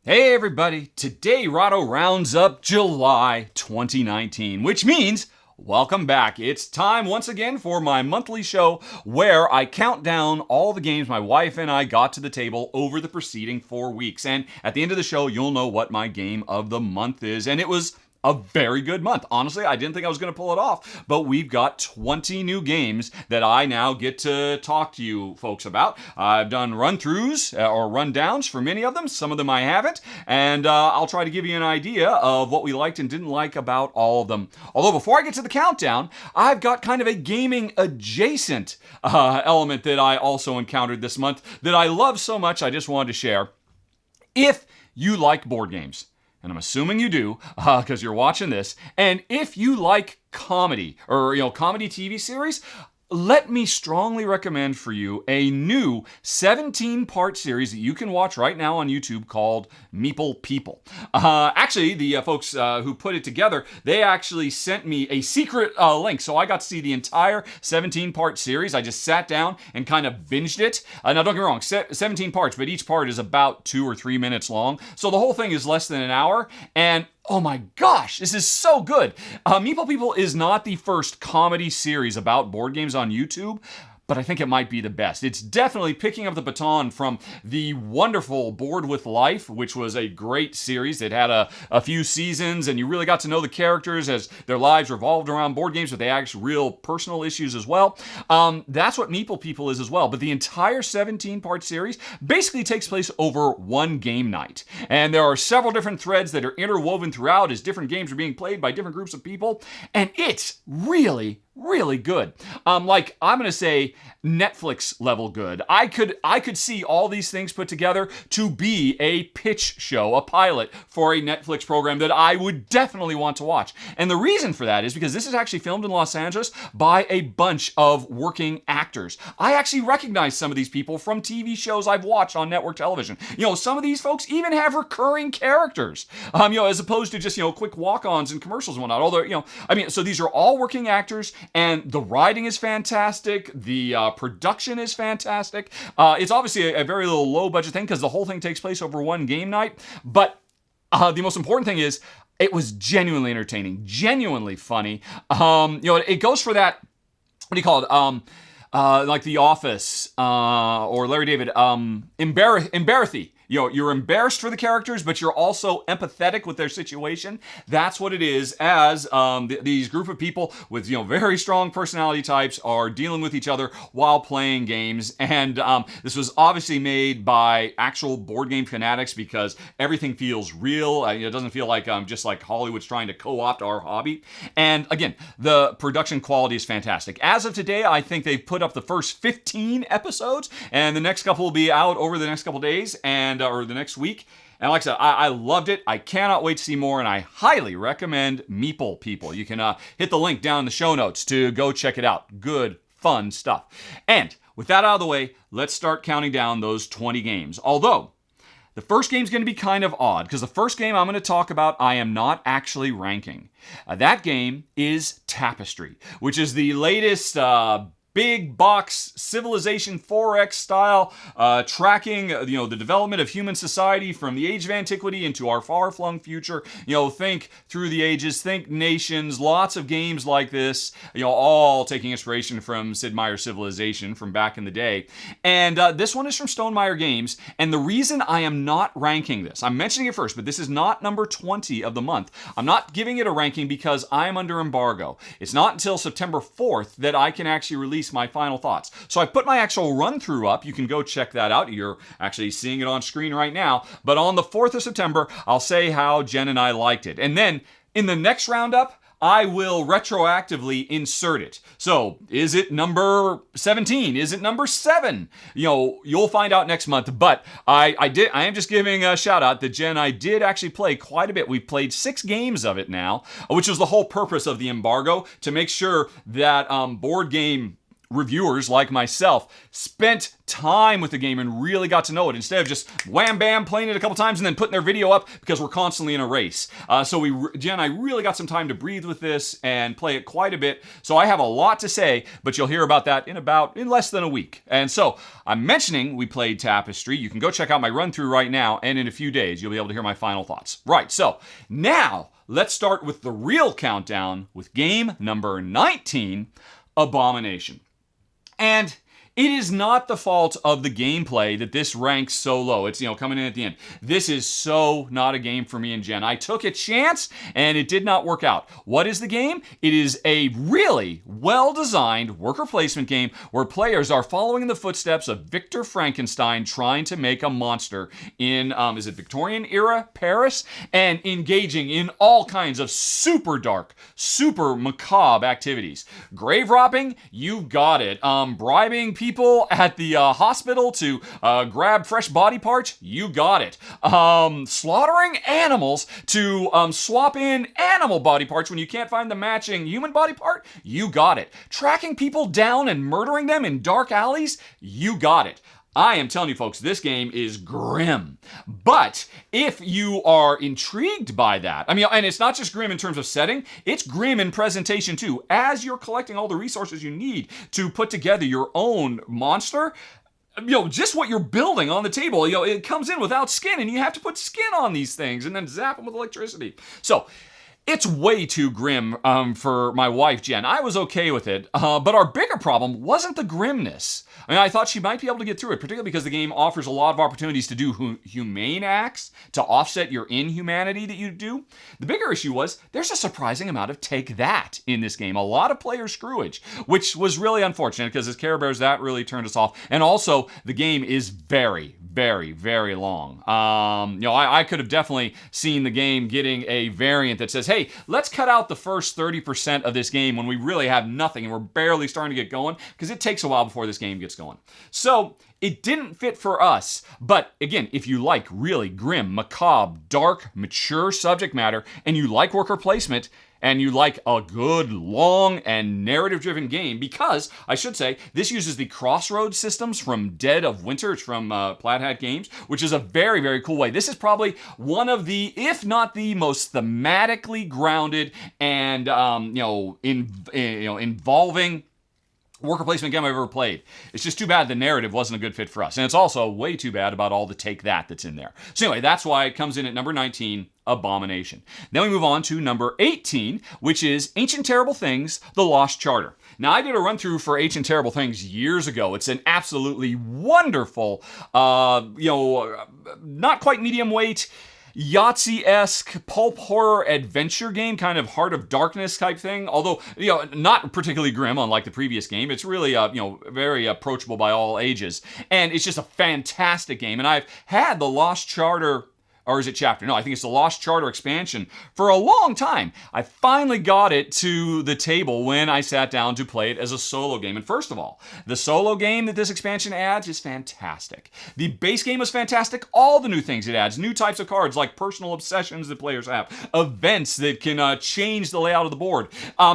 Hey everybody, today Rahdo rounds up July 2019, which means welcome back. It's time once again for my monthly show where I count down all the games my wife and I got to the table over the preceding 4 weeks. And at the end of the show, you'll know what my game of the month is. And it was a very good month. Honestly, I didn't think I was going to pull it off, but we've got 20 new games that I now get to talk to you folks about. I've done run-throughs or rundowns for many of them. Some of them I haven't, and I'll try to give you an idea of what we liked and didn't like about all of them. Although before I get to the countdown, I've got kind of a gaming adjacent element that I also encountered this month that I love so much I just wanted to share. If you like board games, and I'm assuming you do, because you're watching this. And if you like comedy, or comedy TV series, let me strongly recommend for you a new 17-part series that you can watch right now on YouTube called Meeple People. Actually, the folks who put it together, they actually sent me a secret link, so I got to see the entire 17-part series. I just sat down and kind of binged it. Now, don't get me wrong, 17 parts, but each part is about 2 or 3 minutes long, so the whole thing is less than an hour, and oh my gosh, this is so good. Meeple People is not the first comedy series about board games on YouTube, but I think it might be the best. It's definitely picking up the baton from the wonderful Board with Life, which was a great series. It had a few seasons, and you really got to know the characters as their lives revolved around board games, but they had real personal issues as well. That's what Meeple People is as well. But the entire 17-part series basically takes place over one game night. And there are several different threads that are interwoven throughout as different games are being played by different groups of people. And it's really good. I'm going to say Netflix level good. I could see all these things put together to be a pitch show, a pilot for a Netflix program that I would definitely want to watch. And the reason for that is because this is actually filmed in Los Angeles by a bunch of working actors. I actually recognize some of these people from TV shows I've watched on network television. Some of these folks even have recurring characters, as opposed to just, quick walk-ons and commercials and whatnot. Although, so these are all working actors. And the writing is fantastic. The production is fantastic. It's obviously a very little low budget thing because the whole thing takes place over one game night. But the most important thing is it was genuinely entertaining, genuinely funny. It goes for that, what do you call it? Like The Office or Larry David, embarrassy. You're embarrassed for the characters, but you're also empathetic with their situation. That's what it is as these group of people with, very strong personality types are dealing with each other while playing games. And this was obviously made by actual board game fanatics because everything feels real. It doesn't feel like just like Hollywood's trying to co-opt our hobby. And again, the production quality is fantastic. As of today, I think they've put up the first 15 episodes, and the next couple will be out over the next couple days or the next week. And like I said, I loved it. I cannot wait to see more, and I highly recommend Meeple People. You can hit the link down in the show notes to go check it out. Good, fun stuff. And with that out of the way, let's start counting down those 20 games. Although, the first game is going to be kind of odd, because the first game I'm going to talk about, I am not actually ranking. That game is Tapestry, which is the latest big box Civilization 4X style, tracking, the development of human society from the age of antiquity into our far-flung future. Think through the ages, think nations, lots of games like this, all taking inspiration from Sid Meier's Civilization from back in the day. And this one is from Stonemaier Games. And the reason I am not ranking this, I'm mentioning it first, but this is not number 20 of the month. I'm not giving it a ranking because I am under embargo. It's not until September 4th that I can actually release my final thoughts. So I put my actual run-through up. You can go check that out. You're actually seeing it on screen right now. But on the 4th of September, I'll say how Jen and I liked it. And then in the next roundup, I will retroactively insert it. So, is it number 17? Is it number 7? You'll find out next month. But I am just giving a shout out that Jen and I did actually play quite a bit. We've played 6 games of it now, which was the whole purpose of the embargo, to make sure that board game reviewers like myself spent time with the game and really got to know it instead of just wham bam playing it a couple times and then putting their video up because we're constantly in a race. So Jen and I really got some time to breathe with this and play it quite a bit. So I have a lot to say, but you'll hear about that in less than a week. And so I'm mentioning we played Tapestry. You can go check out my run through right now, and in a few days you'll be able to hear my final thoughts. Right, so now let's start with the real countdown with game number 19, Abomination. And it is not the fault of the gameplay that this ranks so low. It's, coming in at the end. This is so not a game for me and Jen. I took a chance and it did not work out. What is the game? It is a really well-designed worker placement game where players are following in the footsteps of Victor Frankenstein trying to make a monster in, is it Victorian era Paris? And engaging in all kinds of super dark, super macabre activities. Grave robbing, you got it. Bribing people at the hospital to grab fresh body parts, you got it. Slaughtering animals to swap in animal body parts when you can't find the matching human body part, you got it. Tracking people down and murdering them in dark alleys, you got it. I am telling you folks, this game is grim. But if you are intrigued by that, and it's not just grim in terms of setting, it's grim in presentation too. As you're collecting all the resources you need to put together your own monster, just what you're building on the table, it comes in without skin and you have to put skin on these things and then zap them with electricity. So, it's way too grim for my wife, Jen. I was okay with it, but our bigger problem wasn't the grimness. I thought she might be able to get through it, particularly because the game offers a lot of opportunities to do humane acts to offset your inhumanity that you do. The bigger issue was there's a surprising amount of take that in this game. A lot of player screwage, which was really unfortunate because as Care Bears, that really turned us off. And also, the game is very, very, very long. I could have definitely seen the game getting a variant that says, hey, let's cut out the first 30% of this game when we really have nothing and we're barely starting to get going, because it takes a while before this game gets going. So it didn't fit for us. But again, if you like really grim, macabre, dark, mature subject matter, and you like worker placement, and you like a good, long, and narrative-driven game, because, I should say, this uses the Crossroads systems from Dead of Winter. It's from Plaid Hat Games, which is a very, very cool way. This is probably one of the, if not the most thematically grounded and, involving worker placement game I've ever played. It's just too bad the narrative wasn't a good fit for us. And it's also way too bad about all the take that's in there. So anyway, that's why it comes in at number 19, Abomination. Then we move on to number 18, which is Ancient Terrible Things, The Lost Charter. Now, I did a run-through for Ancient Terrible Things years ago. It's an absolutely wonderful, not quite medium weight, Yahtzee-esque pulp horror adventure game, kind of Heart of Darkness type thing. Although, not particularly grim, unlike the previous game. It's really, very approachable by all ages. And it's just a fantastic game. And I've had the Lost Charter, or is it Chapter? No, I think it's the Lost Charter expansion for a long time. I finally got it to the table when I sat down to play it as a solo game. And first of all, the solo game that this expansion adds is fantastic. The base game is fantastic. All the new things it adds, new types of cards like personal obsessions that players have, events that can change the layout of the board.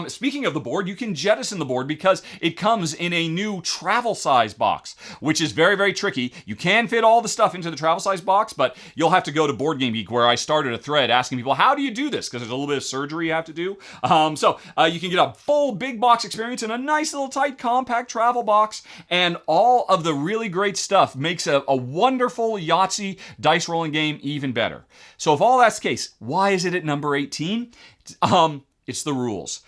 Speaking of the board, you can jettison the board because it comes in a new travel size box, which is very, very tricky. You can fit all the stuff into the travel size box, but you'll have to go to Board Game Geek, where I started a thread asking people, how do you do this? Because there's a little bit of surgery you have to do. So you can get a full big box experience in a nice little tight compact travel box, and all of the really great stuff makes a wonderful Yahtzee dice rolling game even better. So if all that's the case, why is it at number 18? It's the rules.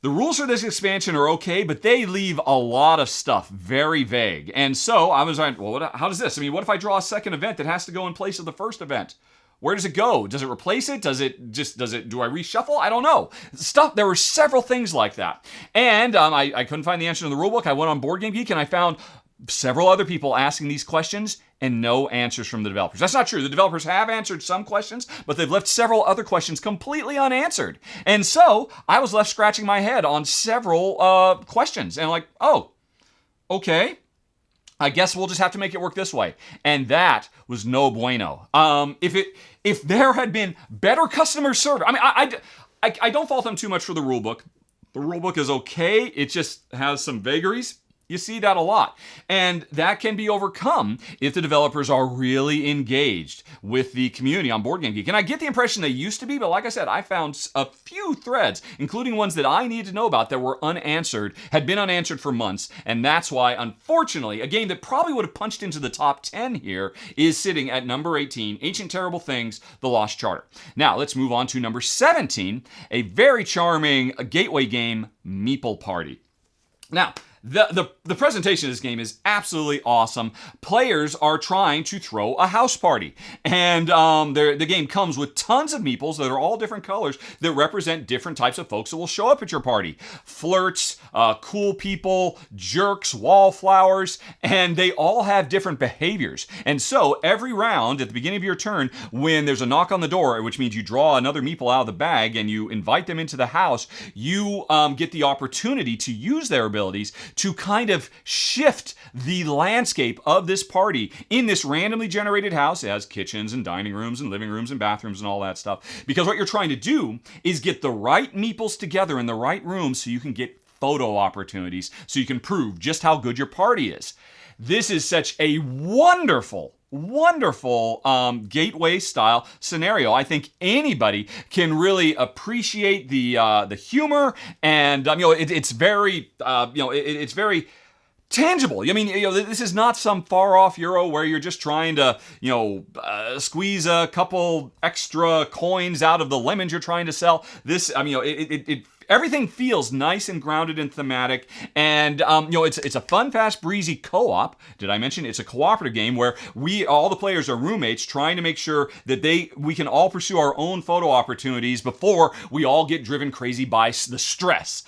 The rules for this expansion are okay, but they leave a lot of stuff very vague. And so I was like, well, how does this? What if I draw a second event that has to go in place of the first event? Where does it go? Does it replace it? Do I reshuffle? I don't know. There were several things like that. And I couldn't find the answer in the rulebook. I went on Board Game Geek and I found several other people asking these questions and no answers from the developers. That's not true. The developers have answered some questions, but they've left several other questions completely unanswered. And so I was left scratching my head on several questions. And like, oh, okay, I guess we'll just have to make it work this way. And that was no bueno. If there had been better customer service, I don't fault them too much for the rulebook. The rulebook is okay. It just has some vagaries. You see that a lot. And that can be overcome if the developers are really engaged with the community on Board Game Geek. And I get the impression they used to be, but like I said, I found a few threads, including ones that I needed to know about that were unanswered, had been unanswered for months. And that's why, unfortunately, a game that probably would have punched into the top 10 here is sitting at number 18, Ancient Terrible Things, The Lost Charter. Now, let's move on to number 17, a very charming gateway game, Meeple Party. Now, the presentation of this game is absolutely awesome. Players are trying to throw a house party. And the game comes with tons of meeples that are all different colors that represent different types of folks that will show up at your party. Flirts, cool people, jerks, wallflowers, and they all have different behaviors. And so every round at the beginning of your turn, when there's a knock on the door, which means you draw another meeple out of the bag and you invite them into the house, you get the opportunity to use their abilities to kind of shift the landscape of this party in this randomly generated house. It has kitchens and dining rooms and living rooms and bathrooms and all that stuff. Because what you're trying to do is get the right meeples together in the right room so you can get photo opportunities, so you can prove just how good your party is. This is such a wonderful gateway style scenario. I think anybody can really appreciate the humor, and it's very it's very tangible. I mean, this is not some far off Euro where you're just trying to squeeze a couple extra coins out of the lemons you're trying to sell. This, everything feels nice and grounded and thematic, and it's a fun, fast, breezy co-op. Did I mention it's a cooperative game where all the players are roommates trying to make sure that we can all pursue our own photo opportunities before we all get driven crazy by the stress,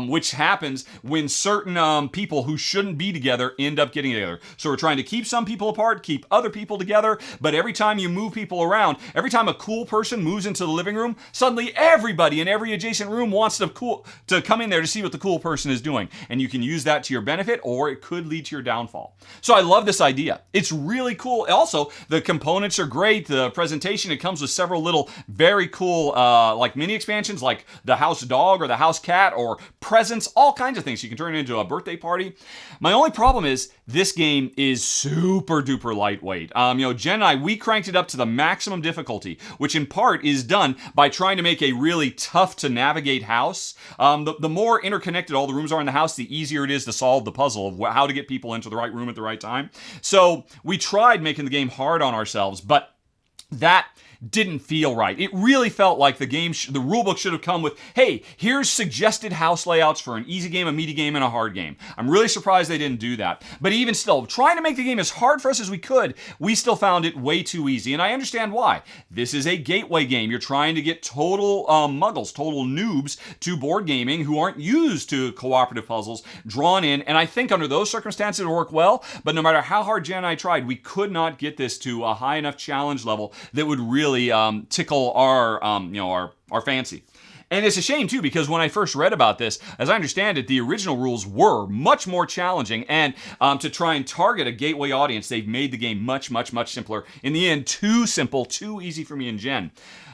which happens when certain people who shouldn't be together end up getting together. So we're trying to keep some people apart, keep other people together, but every time you move people around, every time a cool person moves into the living room, suddenly everybody in every adjacent room wants to come in there to see what the cool person is doing. And you can use that to your benefit, or it could lead to your downfall. So I love this idea. It's really cool. Also, the components are great. The presentation, it comes with several little very cool like mini expansions, like the house dog or the house cat or presents, all kinds of things. You can turn it into a birthday party. My only problem is this game is super duper lightweight. Jen and I, we cranked it up to the maximum difficulty, which in part is done by trying to make a really tough to navigate house. The more interconnected all the rooms are in the house, the easier it is to solve the puzzle of how to get people into the right room at the right time. So we tried making the game hard on ourselves, but that didn't feel right. It really felt like the rulebook should have come with, hey, here's suggested house layouts for an easy game, a meaty game, and a hard game. I'm really surprised they didn't do that. But even still, trying to make the game as hard for us as we could, we still found it way too easy, and I understand why. This is a gateway game. You're trying to get total muggles, total noobs to board gaming who aren't used to cooperative puzzles drawn in, and I think under those circumstances it would work well, but no matter how hard Jen and I tried, we could not get this to a high enough challenge level that would really tickle our fancy. And it's a shame, too, because when I first read about this, as I understand it, the original rules were much more challenging, and to try and target a gateway audience, they've made the game much, much, much simpler. In the end, too simple, too easy for me and Jen.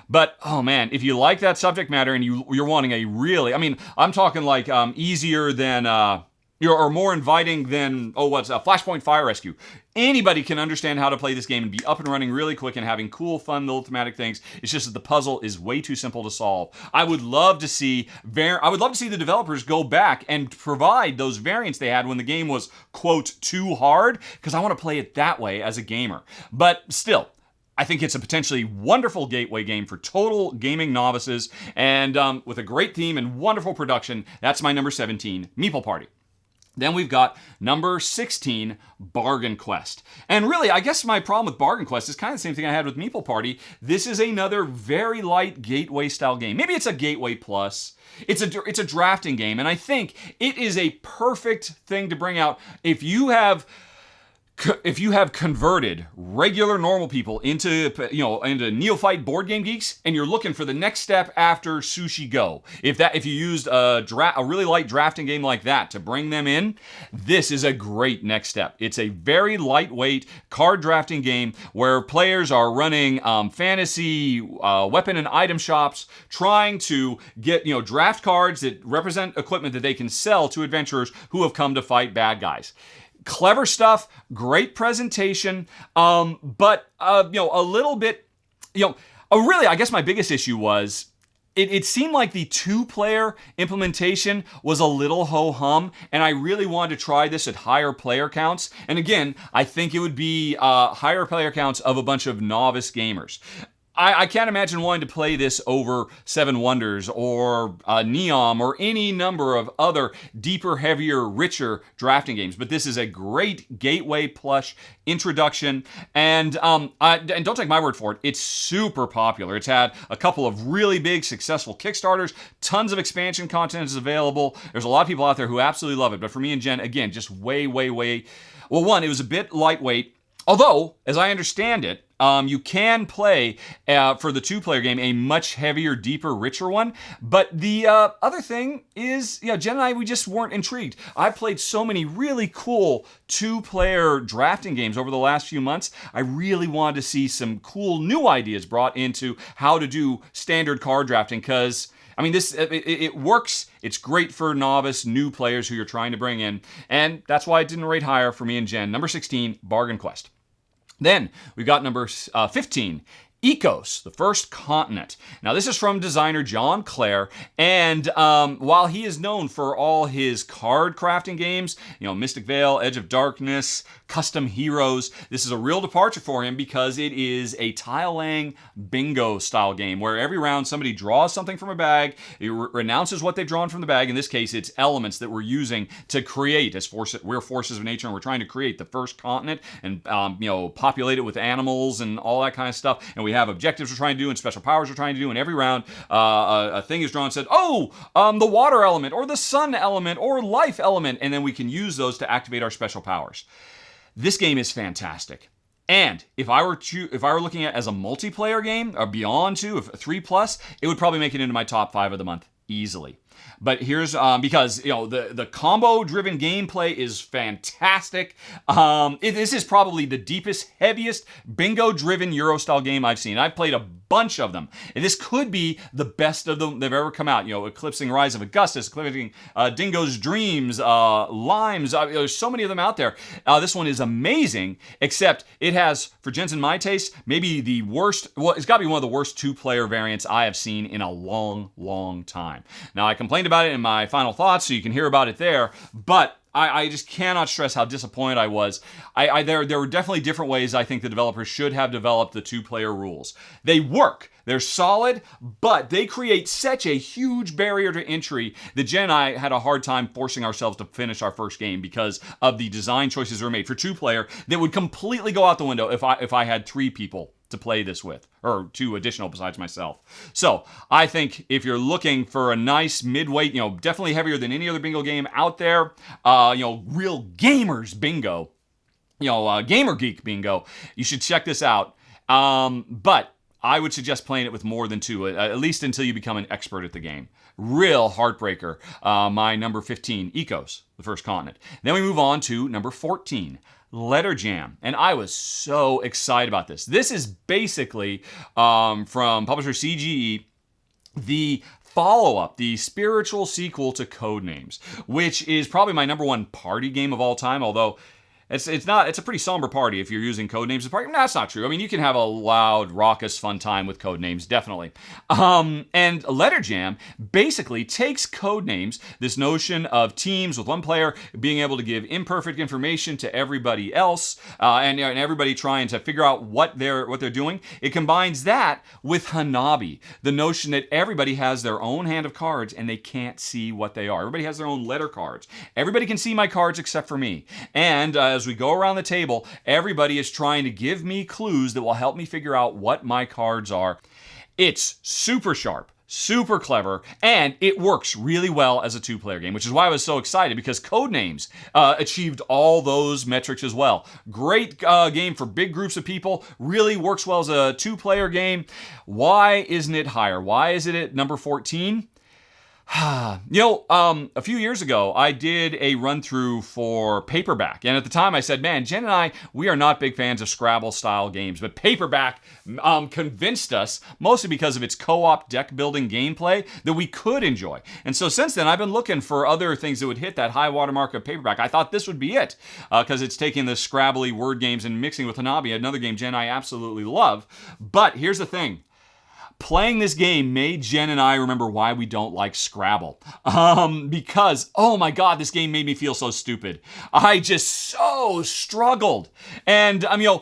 But, oh man, if you like that subject matter and you're wanting a really, I'm talking like easier than, or more inviting than, Flashpoint Fire Rescue. Anybody can understand how to play this game and be up and running really quick and having cool, fun, little thematic things. It's just that the puzzle is way too simple to solve. I would love to see the developers go back and provide those variants they had when the game was, quote, too hard, because I want to play it that way as a gamer. But still, I think it's a potentially wonderful gateway game for total gaming novices, and with a great theme and wonderful production. That's my number 17, Meeple Party. Then we've got number 16, Bargain Quest. And really, I guess my problem with Bargain Quest is kind of the same thing I had with Meeple Party. This is another very light gateway-style game. Maybe it's a gateway plus. It's a drafting game, and I think it is a perfect thing to bring out if you have if you have converted regular normal people into neophyte board game geeks, and you're looking for the next step after Sushi Go, if you used a really light drafting game like that to bring them in, this is a great next step. It's a very lightweight card drafting game where players are running fantasy weapon and item shops, trying to get draft cards that represent equipment that they can sell to adventurers who have come to fight bad guys. Clever stuff, great presentation, but a little bit, really, I guess my biggest issue was it seemed like the two-player implementation was a little ho-hum, and I really wanted to try this at higher player counts. And again, I think it would be higher player counts of a bunch of novice gamers. I can't imagine wanting to play this over Seven Wonders or Neom or any number of other deeper, heavier, richer drafting games. But this is a great gateway plush introduction. And don't take my word for it, it's super popular. It's had a couple of really big, successful Kickstarters. Tons of expansion content is available. There's a lot of people out there who absolutely love it. But for me and Jen, again, just way. Well, one, it was a bit lightweight. Although, as I understand it, you can play, for the two-player game, a much heavier, deeper, richer one. But the other thing is, Jen and I, we just weren't intrigued. I've played so many really cool two-player drafting games over the last few months. I really wanted to see some cool new ideas brought into how to do standard card drafting, because I mean, it works. It's great for novice, new players who you're trying to bring in. And that's why it didn't rate higher for me and Jen. Number 16, Bargain Quest. Then we've got number 15, Ecos, the First Continent. Now, this is from designer John Clare, and while he is known for all his card crafting games, Mystic Vale, Edge of Darkness, Custom Heroes, this is a real departure for him because it is a tile-laying bingo style game where every round somebody draws something from a bag, it announces what they've drawn from the bag. In this case, it's elements that we're using to create, we're forces of nature, and we're trying to create the first continent and populate it with animals and all that kind of stuff. And we have objectives we're trying to do and special powers we're trying to do, and every round a thing is drawn and said, the water element or the sun element or life element, and then we can use those to activate our special powers. This game is fantastic. And if I were looking at it as a multiplayer game, or beyond 2, 3+, it would probably make it into my top 5 of the month easily. But here's because the combo-driven gameplay is fantastic. This is probably the deepest, heaviest bingo-driven Euro-style game I've seen. I've played a bunch of them, and this could be the best of them they've ever come out. Eclipsing Rise of Augustus, eclipsing Dingo's Dreams, Limes. There's so many of them out there. This one is amazing, except it has, for Jensen, my taste, maybe the worst. Well, it's got to be one of the worst two-player variants I have seen in a long, long time. Now, I complained about it in my final thoughts, so you can hear about it there, but I just cannot stress how disappointed I was. There were definitely different ways I think the developers should have developed the two-player rules. They work. They're solid, but they create such a huge barrier to entry that Jen and I had a hard time forcing ourselves to finish our first game because of the design choices that were made for two-player that would completely go out the window if I had 3 people to play this with, or 2 additional besides myself. So I think if you're looking for a nice midweight, definitely heavier than any other bingo game out there, real gamers bingo, gamer geek bingo, you should check this out. But I would suggest playing it with more than 2, at least until you become an expert at the game. Real heartbreaker. My number 15, Ecos, the First Continent. Then we move on to number 14, Letter Jam, and I was so excited about this. This is basically from publisher CGE, the follow-up, the spiritual sequel to Codenames, which is probably my number 1 party game of all time, although it's a pretty somber party if you're using Codenames as a party. No, that's not true. I mean, you can have a loud, raucous, fun time with Codenames, definitely. And Letter Jam basically takes Codenames, this notion of teams with one player being able to give imperfect information to everybody else, and everybody trying to figure out what they're doing. It combines that with Hanabi, the notion that everybody has their own hand of cards and they can't see what they are. Everybody has their own letter cards. Everybody can see my cards except for me. And as we go around the table, everybody is trying to give me clues that will help me figure out what my cards are. It's super sharp, super clever, and it works really well as a two-player game, which is why I was so excited, because Codenames achieved all those metrics as well. Great game for big groups of people, really works well as a two-player game. Why isn't it higher? Why is it at number 14? A few years ago, I did a run-through for Paperback. And at the time, I said, man, Jen and I, we are not big fans of Scrabble-style games. But Paperback convinced us, mostly because of its co-op deck-building gameplay, that we could enjoy. And so since then, I've been looking for other things that would hit that high watermark of Paperback. I thought this would be it, because it's taking the Scrabble-y word games and mixing with Hanabi, another game Jen and I absolutely love. But here's the thing. Playing this game made Jen and I remember why we don't like Scrabble. Because, oh my God, this game made me feel so stupid. I just so struggled. And, you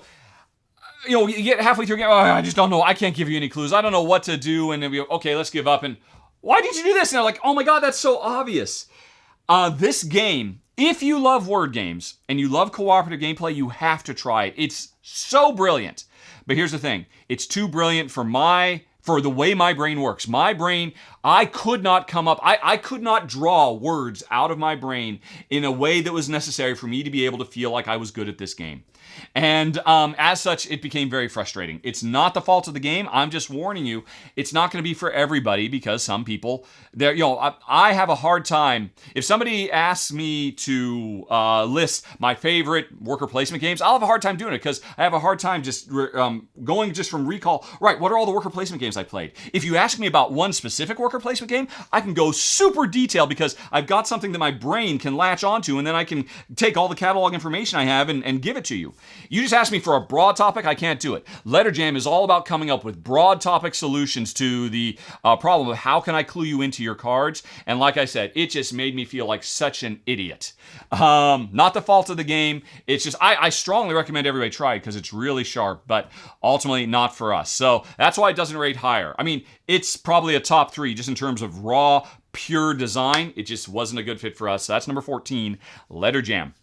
get halfway through the game, I just don't know. I can't give you any clues. I don't know what to do. And then we go, okay, let's give up. And why did you do this? And they're like, oh my God, that's so obvious. This game, if you love word games and you love cooperative gameplay, you have to try it. It's so brilliant. But here's the thing. It's too brilliant for the way my brain works. My brain, I could not I could not draw words out of my brain in a way that was necessary for me to be able to feel like I was good at this game. And as such, it became very frustrating. It's not the fault of the game. I'm just warning you, it's not going to be for everybody, because some people, I have a hard time. If somebody asks me to list my favorite worker placement games, I'll have a hard time doing it, because I have a hard time just going just from recall, right, what are all the worker placement games I played? If you ask me about one specific worker placement game, I can go super detailed, because I've got something that my brain can latch onto, and then I can take all the catalog information I have and give it to you. You just ask me for a broad topic, I can't do it. Letter Jam is all about coming up with broad topic solutions to the problem of how can I clue you into your cards. And like I said, it just made me feel like such an idiot. Not the fault of the game. It's just, I strongly recommend everybody try it, because it's really sharp, but ultimately not for us. So that's why it doesn't rate higher. I mean, it's probably a top 3 just in terms of raw, pure design. It just wasn't a good fit for us. So that's number 14, Letter Jam.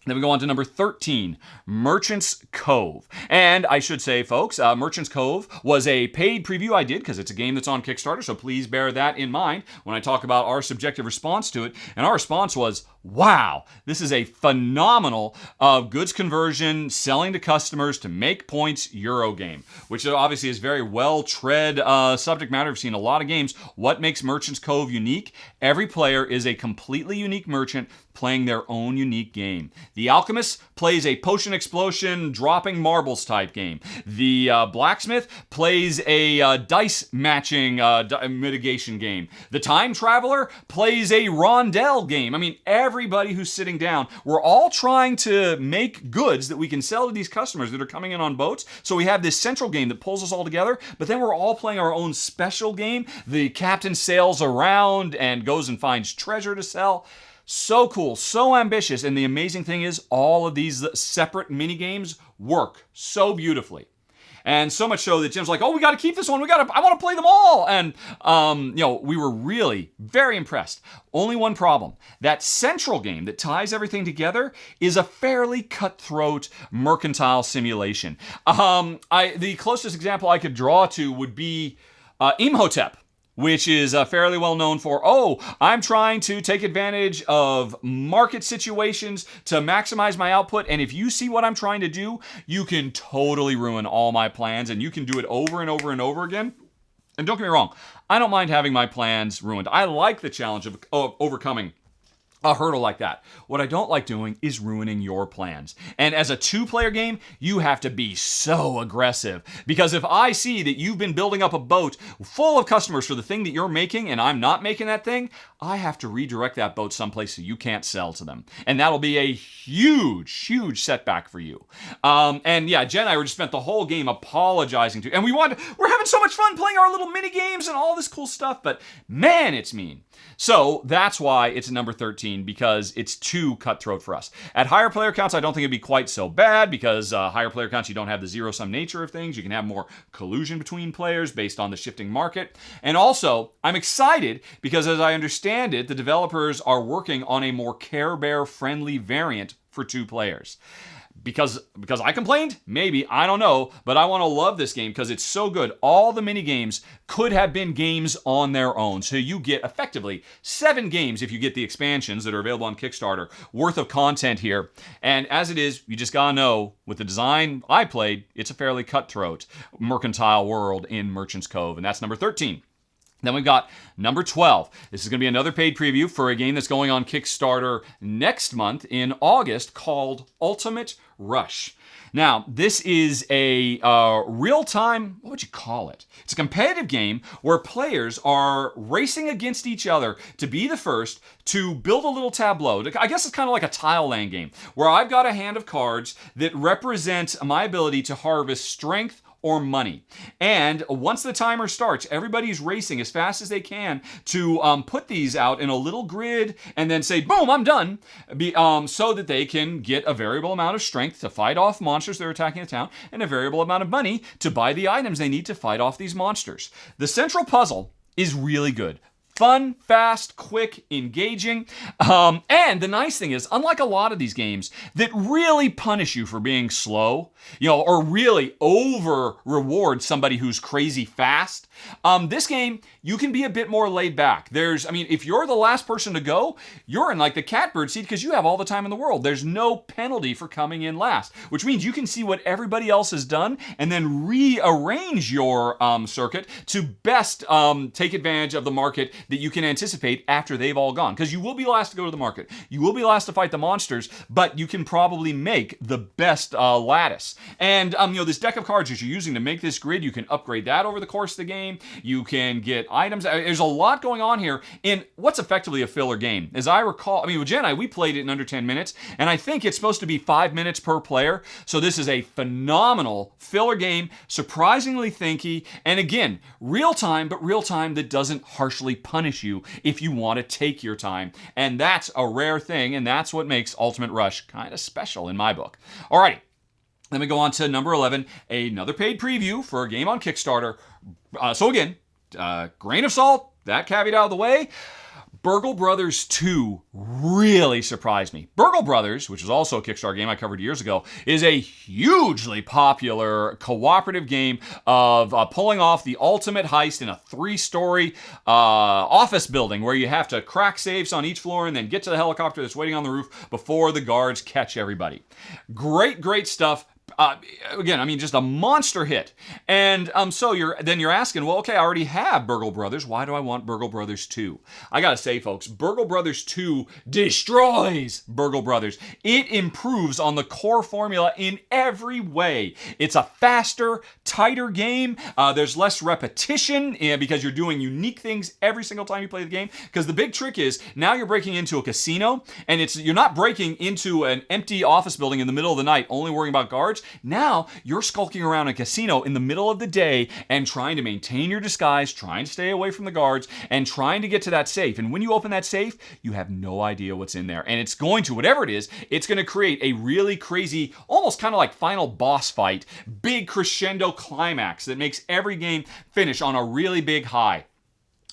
Then we go on to number 13, Merchant's Cove. And I should say, folks, Merchant's Cove was a paid preview I did, because it's a game that's on Kickstarter, so please bear that in mind when I talk about our subjective response to it. And our response was, wow, this is a phenomenal goods conversion, selling to customers to make points Euro game, which obviously is very well-tread subject matter. I've seen a lot of games. What makes Merchant's Cove unique? Every player is a completely unique merchant playing their own unique game. The Alchemist plays a potion explosion, dropping marbles type game. The Blacksmith plays a dice matching mitigation game. The Time Traveler plays a rondel game. I mean, everybody who's sitting down, we're all trying to make goods that we can sell to these customers that are coming in on boats. So we have this central game that pulls us all together, but then we're all playing our own special game. The captain sails around and goes and finds treasure to sell. So cool, so ambitious, and the amazing thing is all of these separate mini games work so beautifully. And so much so that Jim's like, oh, we got to keep this one. I want to play them all. And, we were really very impressed. Only one problem. That central game that ties everything together is a fairly cutthroat mercantile simulation. The closest example I could draw to would be Imhotep, which is fairly well known for, I'm trying to take advantage of market situations to maximize my output, and if you see what I'm trying to do, you can totally ruin all my plans, and you can do it over and over and over again. And don't get me wrong, I don't mind having my plans ruined. I like the challenge of overcoming a hurdle like that. What I don't like doing is ruining your plans. And as a two-player game, you have to be so aggressive. Because if I see that you've been building up a boat full of customers for the thing that you're making, and I'm not making that thing, I have to redirect that boat someplace so you can't sell to them. And that'll be a huge, huge setback for you. And yeah, Jen and I just spent the whole game apologizing to, and we're having so much fun playing our little mini games and all this cool stuff, but man, it's mean. So that's why it's number 13, because it's too cutthroat for us. At higher player counts, I don't think it'd be quite so bad, because higher player counts, you don't have the zero-sum nature of things. You can have more collusion between players based on the shifting market. And also, I'm excited because as I understand it, the developers are working on a more Care Bear friendly variant for 2 players. because I complained? Maybe, I don't know, but I want to love this game because it's so good. All the mini games could have been games on their own. So you get effectively 7 games if you get the expansions that are available on Kickstarter worth of content here. And as it is, you just gotta know, with the design I played, it's a fairly cutthroat mercantile world in Merchant's Cove, and that's number 13. Then we've got number 12. This is going to be another paid preview for a game that's going on Kickstarter next month in August called Ultimate Rush. Now, this is a real-time, what would you call it? It's a competitive game where players are racing against each other to be the first to build a little tableau. I guess it's kind of like a tile laying game, where I've got a hand of cards that represent my ability to harvest strength or money. And once the timer starts, everybody's racing as fast as they can to put these out in a little grid and then say, boom, I'm done, so that they can get a variable amount of strength to fight off monsters that are attacking the town and a variable amount of money to buy the items they need to fight off these monsters. The central puzzle is really good. Fun, fast, quick, engaging. And the nice thing is, unlike a lot of these games that really punish you for being slow, or really over reward somebody who's crazy fast, this game, you can be a bit more laid back. If you're the last person to go, you're in like the catbird seat because you have all the time in the world. There's no penalty for coming in last, which means you can see what everybody else has done and then rearrange your circuit to best take advantage of the market that you can anticipate after they've all gone. Because you will be last to go to the market. You will be last to fight the monsters, but you can probably make the best lattice. And this deck of cards that you're using to make this grid, you can upgrade that over the course of the game. You can get items. There's a lot going on here in what's effectively a filler game. As I recall, with Jen and I, we played it in under 10 minutes, and I think it's supposed to be 5 minutes per player. So this is a phenomenal filler game, surprisingly thinky, and again, real time, but real time that doesn't harshly punish you if you want to take your time. And that's a rare thing, and that's what makes Ultimate Rush kind of special in my book. Alrighty. Then we go on to number 11, another paid preview for a game on Kickstarter. So again, grain of salt, that caveat out of the way. Burgle Brothers 2 really surprised me. Burgle Brothers, which is also a Kickstarter game I covered years ago, is a hugely popular cooperative game of pulling off the ultimate heist in a 3-story office building where you have to crack safes on each floor and then get to the helicopter that's waiting on the roof before the guards catch everybody. Great stuff. Again, just a monster hit. And so you're asking, well, okay, I already have Burgle Brothers. Why do I want Burgle Brothers 2? I gotta say, folks, Burgle Brothers 2 destroys Burgle Brothers. It improves on the core formula in every way. It's a faster, tighter game. There's less repetition because you're doing unique things every single time you play the game. Because the big trick is, now you're breaking into a casino, and you're not breaking into an empty office building in the middle of the night, only worrying about guards. Now you're skulking around a casino in the middle of the day and trying to maintain your disguise, trying to stay away from the guards, and trying to get to that safe. And when you open that safe, you have no idea what's in there. And it's going to, whatever it is, it's going to create a really crazy, almost kind of like final boss fight, big crescendo climax that makes every game finish on a really big high.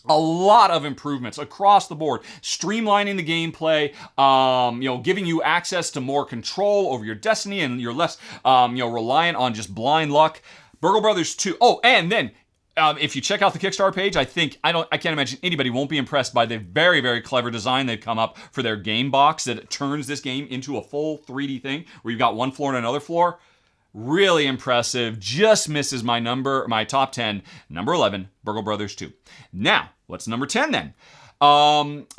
A lot of improvements across the board, streamlining the gameplay, giving you access to more control over your destiny, and you're less, reliant on just blind luck. Burgle Brothers 2. Oh, and then if you check out the Kickstarter page, I can't imagine anybody won't be impressed by the very, very clever design they've come up for their game box that turns this game into a full 3D thing where you've got one floor and another floor. Really impressive. Just misses my top 10. Number 11, Burgle Brothers 2. Now, what's number 10 then?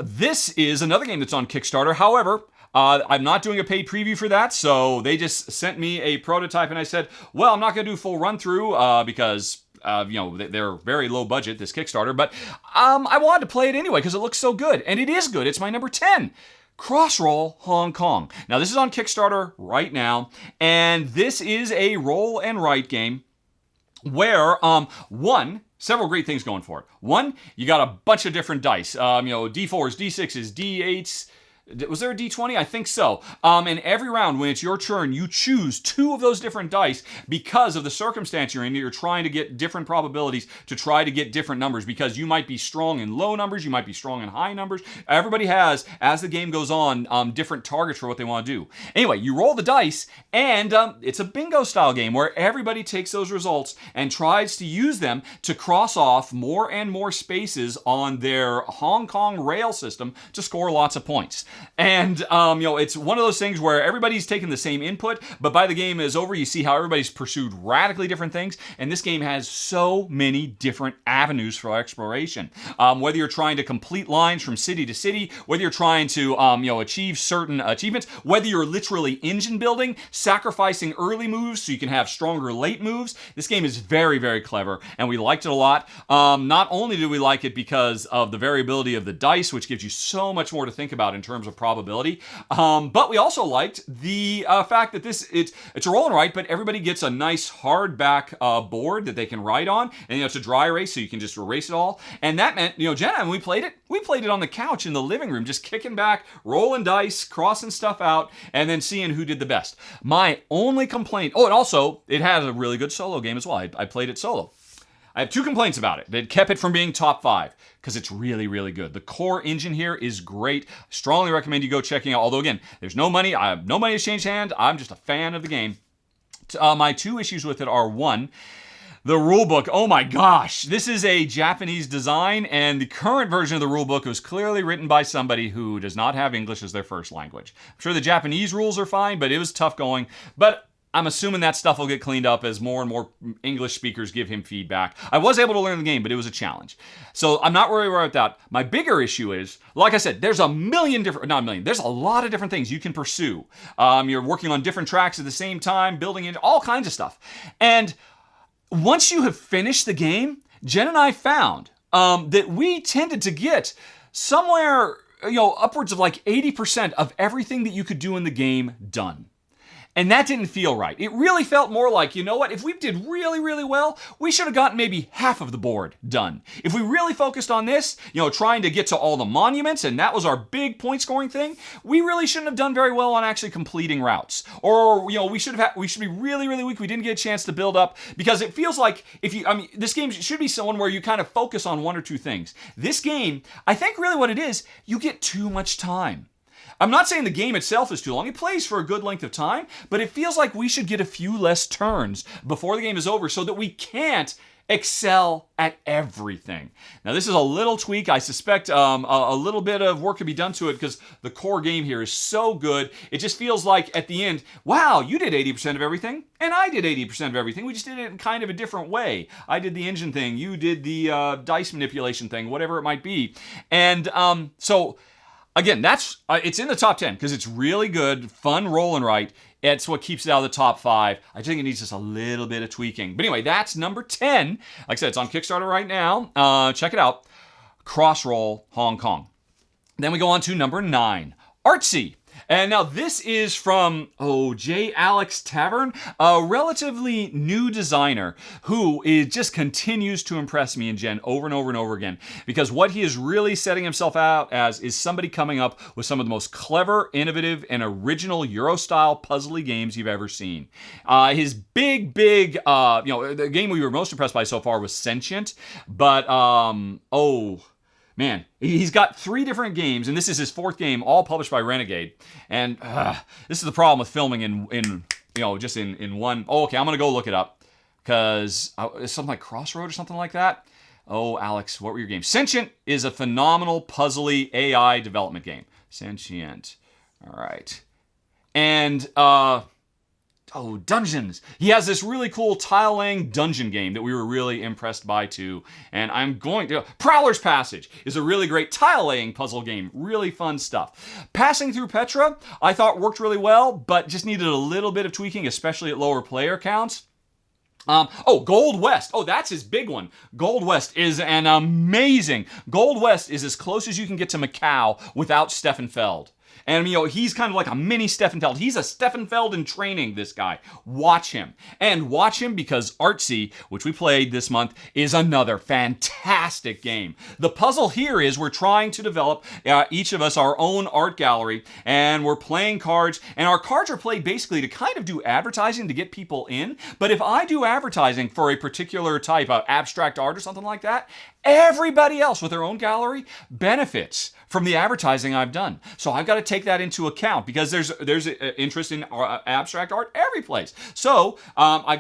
This is another game that's on Kickstarter. However, I'm not doing a paid preview for that, so they just sent me a prototype, and I said, well, I'm not going to do a full run-through because they're very low budget, this Kickstarter, but I wanted to play it anyway because it looks so good, and it is good. It's my number 10. Crossroll Hong Kong. Now, this is on Kickstarter right now, and this is a roll and write game where, several great things going for it. One, you got a bunch of different dice, D4s, D6s, D8s, Was there a D20? I think so. And every round, when it's your turn, you choose 2 of those different dice because of the circumstance you're in. You're trying to get different probabilities to try to get different numbers because you might be strong in low numbers, you might be strong in high numbers. Everybody has, as the game goes on, different targets for what they want to do. Anyway, you roll the dice, and it's a bingo style game where everybody takes those results and tries to use them to cross off more and more spaces on their Hong Kong rail system to score lots of points. And, it's one of those things where everybody's taking the same input, but by the game is over, you see how everybody's pursued radically different things. And this game has so many different avenues for exploration. Whether you're trying to complete lines from city to city, whether you're trying to, achieve certain achievements, whether you're literally engine building, sacrificing early moves so you can have stronger late moves. This game is very, very clever, and we liked it a lot. Not only did we like it because of the variability of the dice, which gives you so much more to think about in terms of probability, but we also liked the fact that it's a roll and write, but everybody gets a nice hardback board that they can write on, and it's a dry erase, so you can just erase it all. And that meant, Jenna, when we played it on the couch in the living room, just kicking back, rolling dice, crossing stuff out, and then seeing who did the best. My only complaint, and also, it has a really good solo game as well. I played it solo. I have 2 complaints about it that kept it from being top 5 because it's really, really good. The core engine here is great. I strongly recommend you go checking out. Although, again, there's no money. I have no money to change hands. I'm just a fan of the game. My 2 issues with it are, 1, the rulebook. Oh my gosh, this is a Japanese design, and the current version of the rulebook was clearly written by somebody who does not have English as their first language. I'm sure the Japanese rules are fine, but it was tough going. But I'm assuming that stuff will get cleaned up as more and more English speakers give him feedback. I was able to learn the game, but it was a challenge. So I'm not worried about that. My bigger issue is, like I said, there's there's a lot of different things you can pursue. You're working on different tracks at the same time, building in all kinds of stuff. And once you have finished the game, Jen and I found that we tended to get somewhere, upwards of like 80% of everything that you could do in the game done. And that didn't feel right. It really felt more like, if we did really, really well, we should have gotten maybe half of the board done. If we really focused on this, trying to get to all the monuments, and that was our big point scoring thing, we really shouldn't have done very well on actually completing routes. Or, we should be really, really weak. We didn't get a chance to build up, because it feels like this game should be someone where you kind of focus on 1 or 2 things. This game, I think really what it is, you get too much time. I'm not saying the game itself is too long. It plays for a good length of time, but it feels like we should get a few less turns before the game is over so that we can't excel at everything. Now, this is a little tweak. I suspect a little bit of work could be done to it because the core game here is so good. It just feels like at the end, wow, you did 80% of everything, and I did 80% of everything. We just did it in kind of a different way. I did the engine thing. You did the dice manipulation thing, whatever it might be. And so... Again, it's in the top 10 because it's really good, fun roll and write. It's what keeps it out of the top 5. I think it needs just a little bit of tweaking. But anyway, that's number 10. Like I said, it's on Kickstarter right now. Check it out. Crossroll, Hong Kong. Then we go on to number 9, ArtSee. And now this is from, J. Alex Tavern, a relatively new designer who just continues to impress me and Jen over and over and over again. Because what he is really setting himself out as is somebody coming up with some of the most clever, innovative, and original Euro-style puzzly games you've ever seen. His big, the game we were most impressed by so far was Sentient. But, man, he's got 3 different games, and this is his 4th game, all published by Renegade. And this is the problem with filming just in one. Oh, okay, I'm going to go look it up. Because it's something like Crossroad or something like that. Oh, Alex, what were your games? Sentient is a phenomenal puzzly AI development game. Sentient. All right. And, Dungeons. He has this really cool tile-laying dungeon game that we were really impressed by, too. And Prowler's Passage is a really great tile-laying puzzle game. Really fun stuff. Passing Through Petra, I thought worked really well, but just needed a little bit of tweaking, especially at lower player counts. Gold West. Oh, that's his big one. Gold West is an amazing... Gold West is as close as you can get to Macau without Stefan Feld. And, he's kind of like a mini Steffenfeld. He's a Steffenfeld in training, this guy. Watch him. And watch him because ArtSee, which we played this month, is another fantastic game. The puzzle here is we're trying to develop, each of us, our own art gallery, and we're playing cards, and our cards are played basically to kind of do advertising to get people in. But if I do advertising for a particular type of abstract art or something like that, everybody else with their own gallery benefits from the advertising I've done. So I've got to take that into account because there's interest in abstract art every place. So I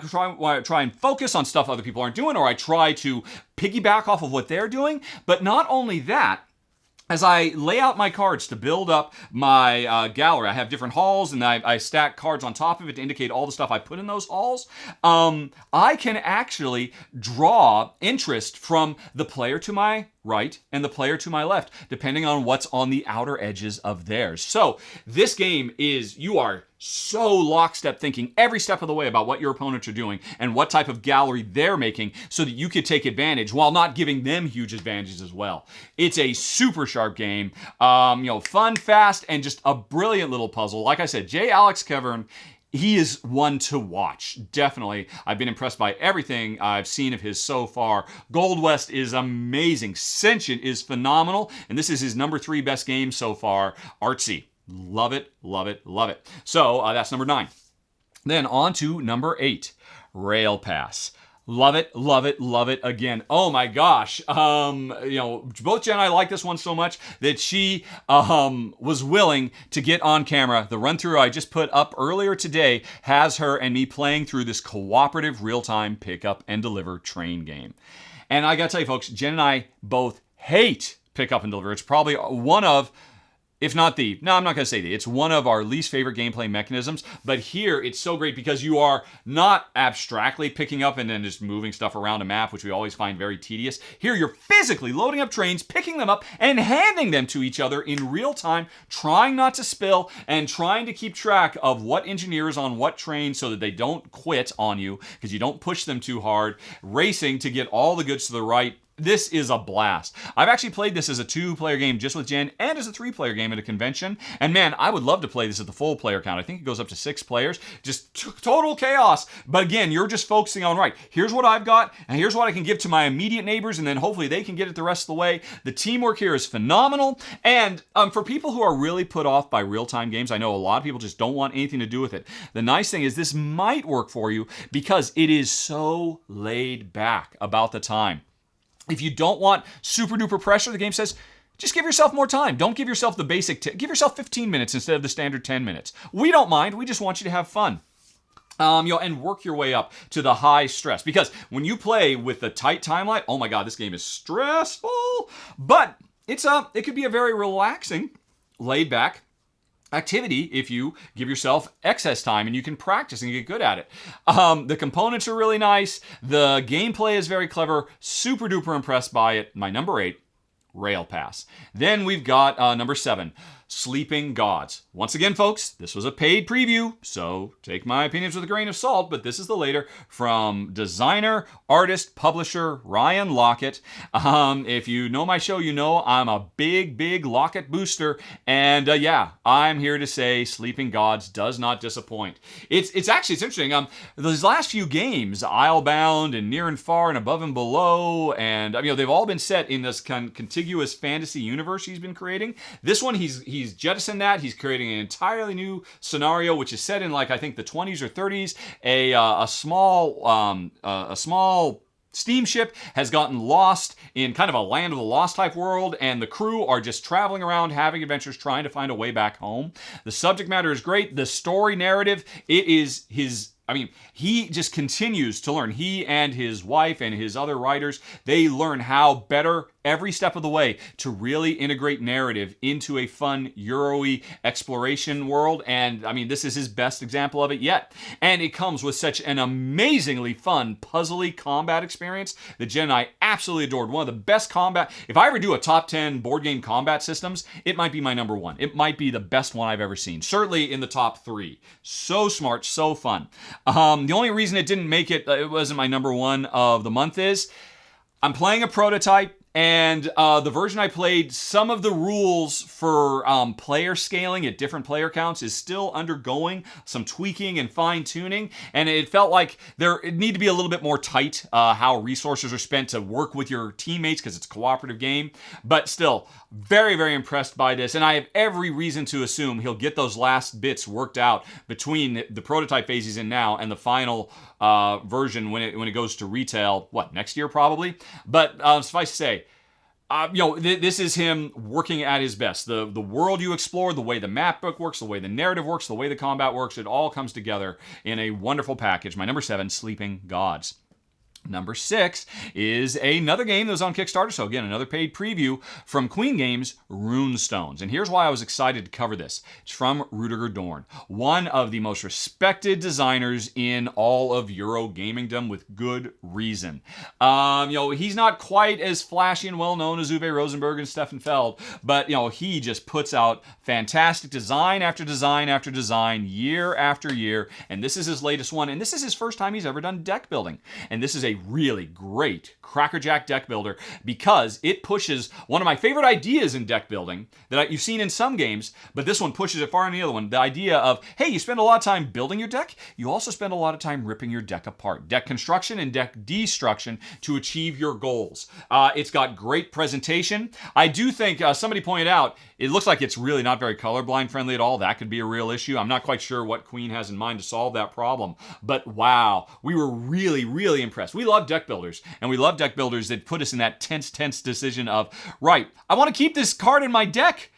try and focus on stuff other people aren't doing, or I try to piggyback off of what they're doing. But not only that, as I lay out my cards to build up my gallery, I have different halls and I stack cards on top of it to indicate all the stuff I put in those halls. I can actually draw interest from the player to my right and the player to my left, depending on what's on the outer edges of theirs. So this game is, you are so lockstep thinking every step of the way about what your opponents are doing and what type of gallery they're making so that you could take advantage while not giving them huge advantages as well. It's a super sharp game, fun, fast, and just a brilliant little puzzle. Like I said, J. Alex Kevern, he is one to watch. Definitely. I've been impressed by everything I've seen of his so far. Gold West is amazing. Sentient is phenomenal. And this is his number 3 best game so far. ArtSee. Love it, love it, love it. So that's number 9. Then on to number 8. Rail Pass. Love it, love it, love it again. Oh my gosh. Both Jen and I like this one so much that she was willing to get on camera. The run through I just put up earlier today has her and me playing through this cooperative real-time pick up and deliver train game. And I gotta tell you folks, Jen and I both hate pick up and deliver. It's probably one of, if not the, no, I'm not going to say the, it's one of our least favorite gameplay mechanisms, but here it's so great because you are not abstractly picking up and then just moving stuff around a map, which we always find very tedious. Here you're physically loading up trains, picking them up, and handing them to each other in real time, trying not to spill and trying to keep track of what engineer is on what train so that they don't quit on you because you don't push them too hard, racing to get all the goods to the right. This is a blast. I've actually played this as a 2-player game just with Jen and as a 3-player game at a convention. And man, I would love to play this at the full player count. I think it goes up to 6 players. Just total chaos. But again, you're just focusing on, right, here's what I've got, and here's what I can give to my immediate neighbors, and then hopefully they can get it the rest of the way. The teamwork here is phenomenal. And for people who are really put off by real-time games, I know a lot of people just don't want anything to do with it. The nice thing is this might work for you because it is so laid back about the time. If you don't want super duper pressure, the game says, just give yourself more time. Don't give yourself the basic, give yourself 15 minutes instead of the standard 10 minutes. We don't mind. We just want you to have fun. And work your way up to the high stress. Because when you play with the tight timeline, oh my God, this game is stressful. But it could be a very relaxing, laid back activity if you give yourself excess time and you can practice and get good at it. The components are really nice. The gameplay is very clever. Super duper impressed by it. My number 8, Rail Pass. Then we've got number 7, Sieeping Gods. Once again, folks, this was a paid preview, so take my opinions with a grain of salt, but this is the later from designer, artist, publisher Ryan Lockett. If you know my show, you know I'm a big Lockett booster, and yeah, I'm here to say Sieeping Gods does not disappoint. It's interesting. Those last few games, Islebound and Near and Far and Above and Below, and they've all been set in this contiguous fantasy universe he's been creating. This one, he's jettisoned that. He's creating an entirely new scenario, which is set in I think the 20s or 30s. A small steamship has gotten lost in kind of a Land of the Lost type world, and the crew are just traveling around having adventures trying to find a way back home. The subject matter is great. The story narrative, it is he just continues to learn. He and his wife and his other writers, they learn how better every step of the way to really integrate narrative into a fun Euro-y exploration world. And this is his best example of it yet. And it comes with such an amazingly fun, puzzly combat experience that Jen and I absolutely adored. One of the best combat. If I ever do a top 10 board game combat systems, it might be my number 1. It might be the best one I've ever seen. Certainly in the top 3. So smart, so fun. The only reason it didn't make it, it wasn't my number 1 of the month is, I'm playing a prototype. And the version I played, some of the rules for player scaling at different player counts is still undergoing some tweaking and fine-tuning. And it felt like it needed to be a little bit more tight how resources are spent to work with your teammates because it's a cooperative game. But still, very, very impressed by this. And I have every reason to assume he'll get those last bits worked out between the prototype phase he's in now and the final version when it goes to retail, next year probably? But suffice to say, this is him working at his best. The world you explore, the way the map book works, the way the narrative works, the way the combat works, it all comes together in a wonderful package. My number 7, Sieeping Gods. Number 6 is another game that was on Kickstarter. So again, another paid preview from Queen Games, Rune Stones. And here's why I was excited to cover this. It's from Gùgōng, one of the most respected designers in all of Euro gamingdom, with good reason. He's not quite as flashy and well-known as Uwe Rosenberg and Stefan Feld, but he just puts out fantastic design after design after design, year after year. And this is his latest one. And this is his first time he's ever done deck building. And this is a really great crackerjack deck builder because it pushes one of my favorite ideas in deck building that you've seen in some games, but this one pushes it far on the other one. The idea of, hey, you spend a lot of time building your deck, you also spend a lot of time ripping your deck apart. Deck construction and deck destruction to achieve your goals. It's got great presentation. I do think somebody pointed out, it looks like it's really not very colorblind friendly at all. That could be a real issue. I'm not quite sure what Queen has in mind to solve that problem, but wow, we were really, really impressed. We love deck builders, and we love deck builders that put us in that tense decision of, right, I want to keep this card in my deck,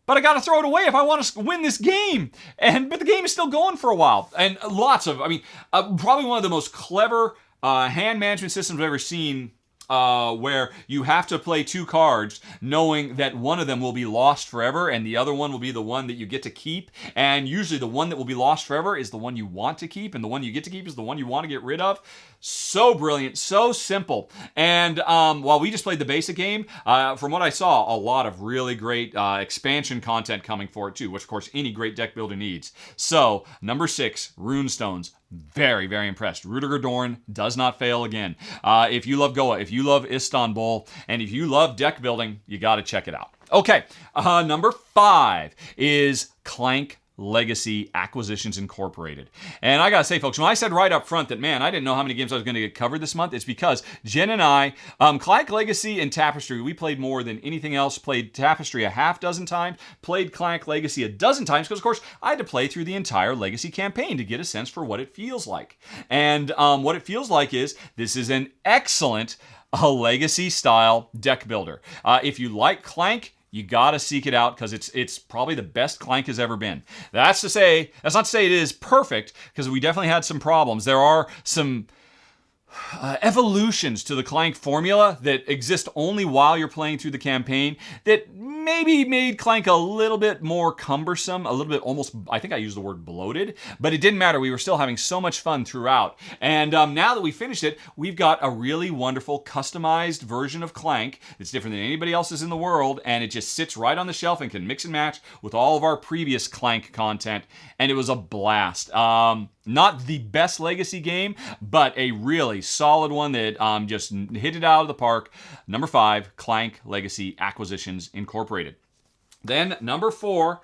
but I got to throw it away if I want to win this game. But the game is still going for a while. And probably one of the most clever hand management systems I've ever seen, where you have to play 2 cards knowing that one of them will be lost forever and the other one will be the one that you get to keep. And usually the one that will be lost forever is the one you want to keep, and the one you get to keep is the one you want to get rid of. So brilliant, so simple. And while we just played the basic game, from what I saw, a lot of really great expansion content coming for it too, which of course any great deck builder needs. So number 6, Rune Stones. Very, very impressed. Gùgōng does not fail again. If you love Goa, if you love Istanbul, and if you love deck building, you got to check it out. Okay, number 5 is Clank Legacy Acquisitions Incorporated. And I gotta say, folks, when I said right up front that, man, I didn't know how many games I was going to get covered this month, it's because Jen and I, Clank Legacy and Tapestry, we played more than anything else. Played Tapestry a half dozen times, played Clank Legacy a dozen times, because of course I had to play through the entire Legacy campaign to get a sense for what it feels like. And what it feels like is, this is an excellent Legacy style deck builder. If you like Clank, you gotta seek it out because it's probably the best Clank has ever been. That's not to say it is perfect, because we definitely had some problems. There are some evolutions to the Clank formula that exist only while you're playing through the campaign that maybe made Clank a little bit more cumbersome, a little bit almost, I think I used the word bloated, but it didn't matter. We were still having so much fun throughout. And now that we finished it, we've got a really wonderful customized version of Clank that's different than anybody else's in the world, and it just sits right on the shelf and can mix and match with all of our previous Clank content, and it was a blast. Not the best Legacy game, but a really solid one that just hit it out of the park. Number 5, Clank Legacy Acquisitions Incorporated. Then number 4,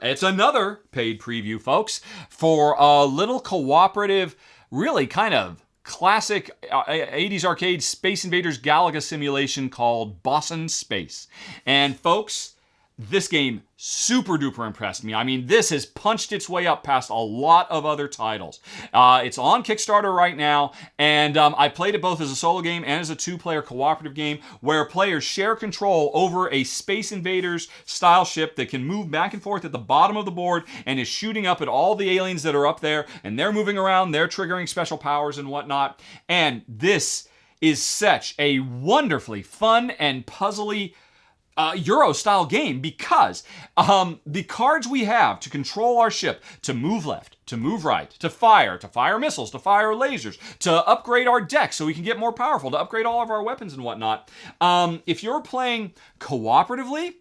it's another paid preview, folks, for a little cooperative, really kind of classic 80s arcade Space Invaders Galaga simulation called Bossin Space. And folks, this game super duper impressed me. I mean, this has punched its way up past a lot of other titles. It's on Kickstarter right now, and I played it both as a solo game and as a 2-player cooperative game where players share control over a Space Invaders style ship that can move back and forth at the bottom of the board and is shooting up at all the aliens that are up there, and they're moving around, they're triggering special powers and whatnot. And this is such a wonderfully fun and puzzly Euro-style game because the cards we have to control our ship, to move left, to move right, to fire missiles, to fire lasers, to upgrade our deck so we can get more powerful, to upgrade all of our weapons and whatnot. If you're playing cooperatively,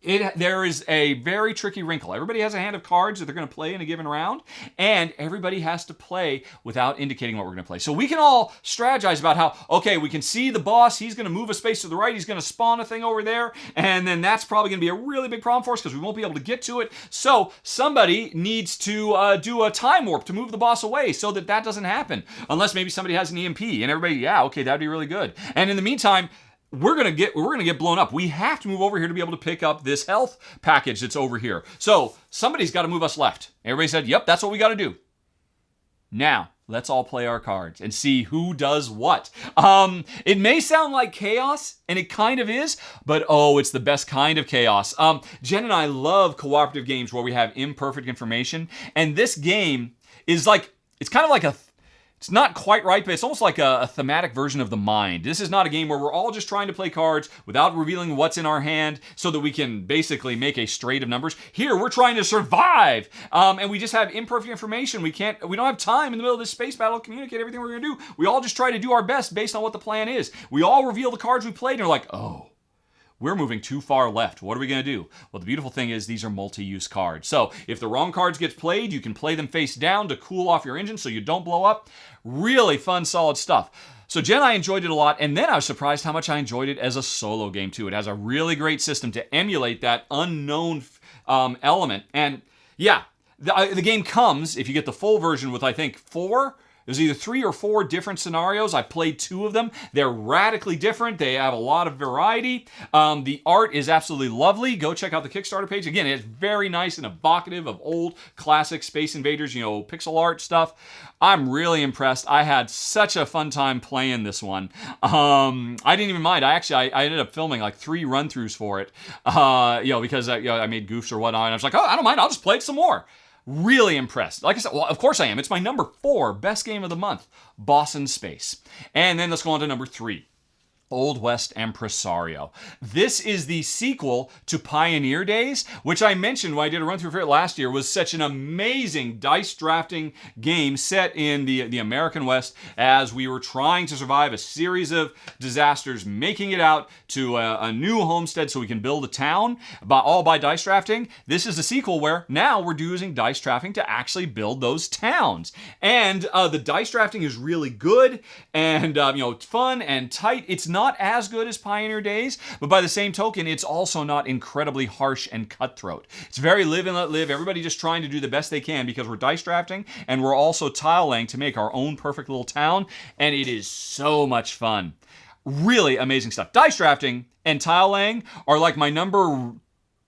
there is a very tricky wrinkle. Everybody has a hand of cards that they're going to play in a given round, and everybody has to play without indicating what we're going to play. So we can all strategize about how, okay, we can see the boss, he's going to move a space to the right, he's going to spawn a thing over there, and then that's probably going to be a really big problem for us because we won't be able to get to it. So somebody needs to do a time warp to move the boss away so that that doesn't happen. Unless maybe somebody has an EMP, and everybody, yeah, okay, that'd be really good. And in the meantime, we're gonna get blown up. We have to move over here to be able to pick up this health package that's over here. So somebody's got to move us left. Everybody said, yep, that's what we got to do. Now, let's all play our cards and see who does what. It may sound like chaos, and it kind of is, but oh, it's the best kind of chaos. Jen and I love cooperative games where we have imperfect information, and this game is like, it's kind of like it's not quite right, but it's almost like a thematic version of The Mind. This is not a game where we're all just trying to play cards without revealing what's in our hand so that we can basically make a straight of numbers. Here, we're trying to survive, and we just have imperfect information. We don't have time in the middle of this space battle to communicate everything we're going to do. We all just try to do our best based on what the plan is. We all reveal the cards we played, and we're like, oh, we're moving too far left. What are we going to do? Well, the beautiful thing is these are multi-use cards. So if the wrong cards get played, you can play them face down to cool off your engine so you don't blow up. Really fun, solid stuff. So Jen and I enjoyed it a lot, and then I was surprised how much I enjoyed it as a solo game too. It has a really great system to emulate that unknown element. And yeah, the game comes, if you get the full version, with I think there's either 3 or 4 different scenarios. I played 2 of them. They're radically different. They have a lot of variety. The art is absolutely lovely. Go check out the Kickstarter page. Again, it's very nice and evocative of old classic Space Invaders, pixel art stuff. I'm really impressed. I had such a fun time playing this one. I didn't even mind. I ended up filming like 3 run-throughs for it, because I made goofs or whatnot. And I was like, oh, I don't mind. I'll just play it some more. Really impressed. Like I said, well, of course I am. It's my number 4 best game of the month, Bossin Space. And then let's go on to number 3. Old West Empresario. This is the sequel to Pioneer Days, which I mentioned when I did a run-through for it last year, was such an amazing dice drafting game set in the American West as we were trying to survive a series of disasters, making it out to a new homestead so we can build a town, all by dice drafting. This is the sequel where now we're using dice drafting to actually build those towns. And the dice drafting is really good and it's fun and tight. It's not as good as Pioneer Days, but by the same token, it's also not incredibly harsh and cutthroat. It's very live and let live. Everybody just trying to do the best they can because we're dice drafting and we're also tile laying to make our own perfect little town, and it is so much fun. Really amazing stuff. Dice drafting and tile laying are like my number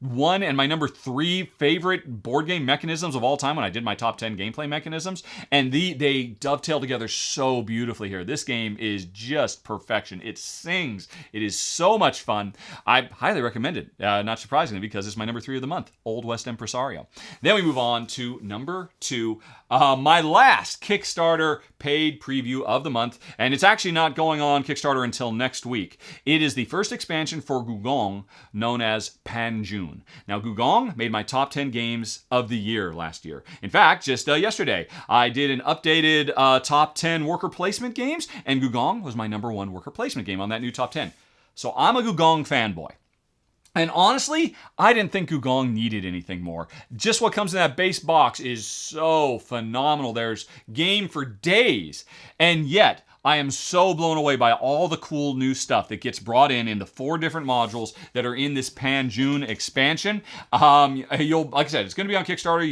1 and my number 3 favorite board game mechanisms of all time when I did my top 10 gameplay mechanisms, and they dovetail together so beautifully here. This game is just perfection. It sings. It is so much fun. I highly recommend it, not surprisingly, because it's my number 3 of the month, Old West Empresario. Then we move on to number 2, my last Kickstarter paid preview of the month, and it's actually not going on Kickstarter until next week. It is the first expansion for Gùgōng, known as Pànjūn. Now, Gùgōng made my top 10 games of the year last year. In fact, just yesterday, I did an updated top 10 worker placement games, and Gùgōng was my number 1 worker placement game on that new top 10. So I'm a Gùgōng fanboy. And honestly, I didn't think Gùgōng needed anything more. Just what comes in that base box is so phenomenal. There's game for days. And yet, I am so blown away by all the cool new stuff that gets brought in the 4 different modules that are in this Pànjūn expansion. Like I said, it's going to be on Kickstarter.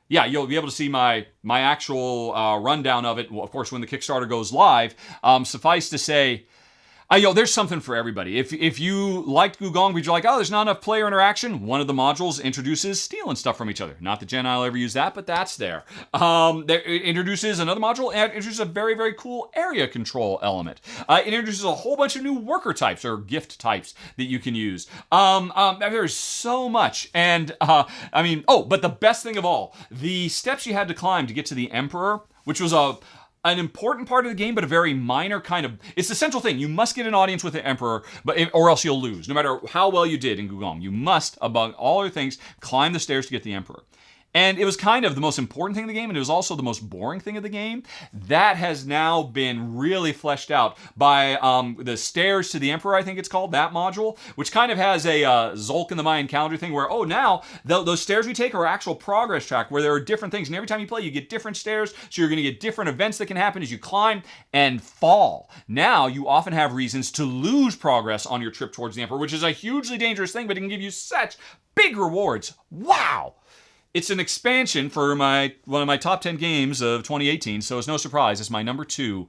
You'll be able to see my actual rundown of it, of course, when the Kickstarter goes live. Suffice to say, there's something for everybody. If you liked Gùgōng, but you're like, oh, there's not enough player interaction, one of the modules introduces stealing stuff from each other. Not that Jen and I will ever use that, but that's there. It introduces another module, and it introduces a very, very cool area control element. It introduces a whole bunch of new worker types, or gift types, that you can use. There's so much. And, but the best thing of all, the steps you had to climb to get to the Emperor, which was an important part of the game, but a very minor kind of... It's the central thing. You must get an audience with the Emperor, or else you'll lose. No matter how well you did in Gùgōng, you must, among all other things, climb the stairs to get the Emperor. And it was kind of the most important thing in the game, and it was also the most boring thing of the game. That has now been really fleshed out by the Stairs to the Emperor, I think it's called, that module, which kind of has a Zolk in the Mayan calendar thing where, oh, now those stairs we take are actual progress track where there are different things. And every time you play, you get different stairs, so you're going to get different events that can happen as you climb and fall. Now, you often have reasons to lose progress on your trip towards the Emperor, which is a hugely dangerous thing, but it can give you such big rewards. Wow! It's an expansion for one of my top 10 games of 2018, so it's no surprise. It's my number 2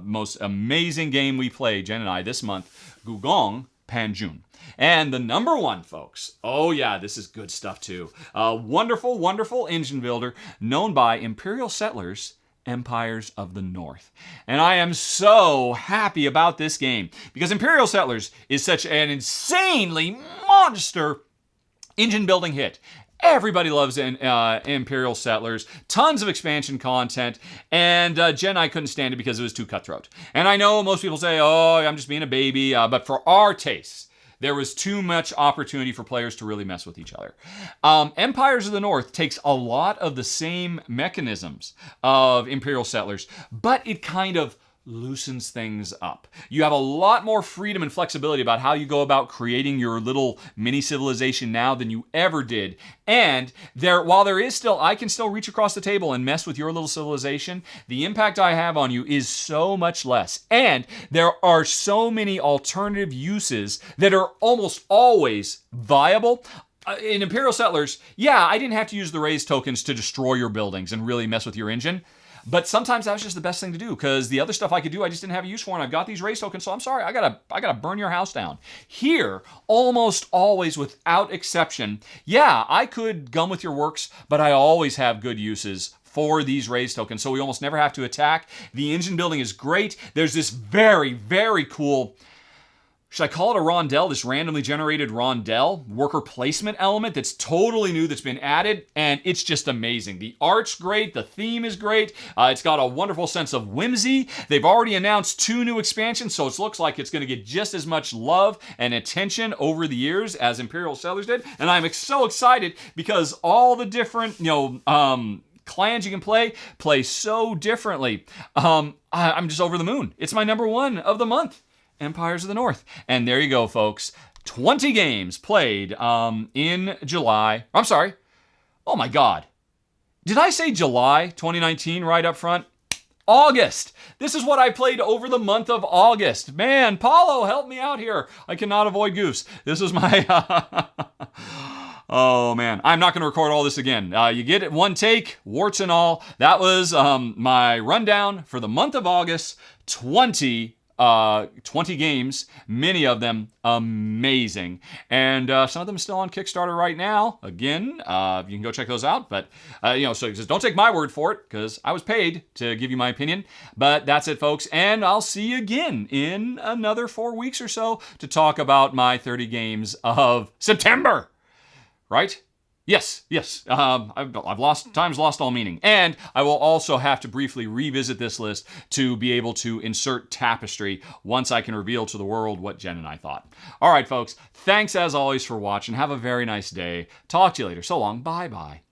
most amazing game we played, Jen and I, this month, Gùgōng Pànjūn. And the number 1, folks, oh yeah, this is good stuff too. A wonderful, wonderful engine builder known by Imperial Settlers, Empires of the North. And I am so happy about this game because Imperial Settlers is such an insanely monster engine building hit. Everybody loves Imperial Settlers, tons of expansion content, and Jen and I couldn't stand it because it was too cutthroat. And I know most people say, oh, I'm just being a baby, but for our tastes, there was too much opportunity for players to really mess with each other. Empires of the North takes a lot of the same mechanisms of Imperial Settlers, but it kind of loosens things up. You have a lot more freedom and flexibility about how you go about creating your little mini civilization now than you ever did. And while there is still, I can still reach across the table and mess with your little civilization, the impact I have on you is so much less. And there are so many alternative uses that are almost always viable. In Imperial Settlers, yeah, I didn't have to use the raise tokens to destroy your buildings and really mess with your engine. But sometimes that was just the best thing to do because the other stuff I could do, I just didn't have a use for, and I've got these race tokens, so I'm sorry, I gotta burn your house down. Here, almost always without exception, yeah, I could gum with your works, but I always have good uses for these raise tokens, so we almost never have to attack. The engine building is great. There's this very, very cool, should I call it a rondel, this randomly generated rondel worker placement element that's totally new, that's been added, and it's just amazing. The art's great, the theme is great, it's got a wonderful sense of whimsy. They've already announced 2 new expansions, so it looks like it's going to get just as much love and attention over the years as Imperial Settlers did, and I'm so excited because all the different, clans you can play so differently. I'm just over the moon. It's my number 1 of the month. Empires of the North. And there you go, folks. 20 games played in July. I'm sorry. Oh my God. Did I say July 2019 right up front? August. This is what I played over the month of August. Man, Paulo, help me out here. I cannot avoid goofs. This is my... Oh man, I'm not going to record all this again. You get it one take, warts and all. That was my rundown for the month of August. 20 games, many of them amazing. And some of them still on Kickstarter right now. Again, you can go check those out. But, so just don't take my word for it because I was paid to give you my opinion. But that's it, folks. And I'll see you again in another 4 weeks or so to talk about my 30 games of September. Right? Yes. I've lost all meaning. And I will also have to briefly revisit this list to be able to insert Tapestry once I can reveal to the world what Jen and I thought. All right, folks. Thanks as always for watching. Have a very nice day. Talk to you later. So long. Bye-bye.